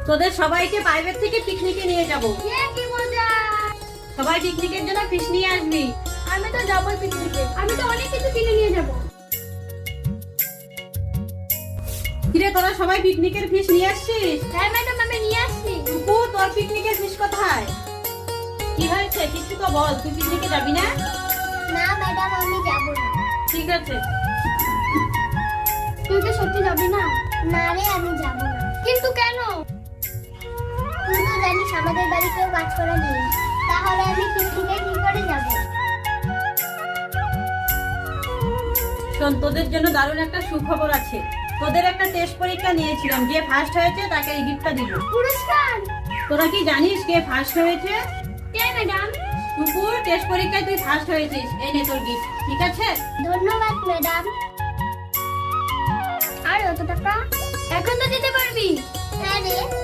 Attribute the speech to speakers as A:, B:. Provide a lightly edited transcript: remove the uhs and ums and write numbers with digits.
A: তোদের সবাইকে প্রাইভেট থেকে পিকনিকে নিয়ে যাব।
B: কি মজা!
A: সবাই পিকনিকের জন্য ফিশ নিয়ে আসবি।
B: আমি তো যাবোই পিকনিকে। আমি তো অনেক কিছু কিনে নিয়ে যাব।
A: কিরে তোরা সবাই পিকনিকের ফিশ নিয়ে আসছিস?
B: হ্যাঁ ম্যাডাম, আমি নিয়ে আসছি।
A: টুকু, তোর পিকনিকের ফিশ কোথায়? কি হয়েছে কিছু তো বল, তুই পিকনিকে যাবি না?
B: না ম্যাডাম, আমি যাব না।
A: ঠিক আছে।
B: তুই তো সত্যি যাবি না? না রে, আমি যাব না। কিন্তু কেন? তুই তো জানিস আমাদের বাড়িতেও কাজ করা নেই, তাহলে আমি পিকনিকে কি করে যাব?
A: শোন, তোদের জন্য দারুণ একটা সুখবর আছে। তোদের একটা টেস্ট পরীক্ষা নিয়েছিলাম, যে ফার্স্ট হয়েছে তাকে এই গিফটটা দিব।
B: পুরস্কার?
A: তোরা কি জানিস কে ফার্স্ট হয়েছে?
B: কে ম্যাডাম?
A: টুকু, টেস্ট পরীক্ষায় তুই ফার্স্ট হয়েছিস, এই নে তোর গিফট। ঠিক আছে?
B: ধন্যবাদ ম্যাডাম। আর কত টাকা? এখন তো দিতে পারবি? হ্যাঁ রে।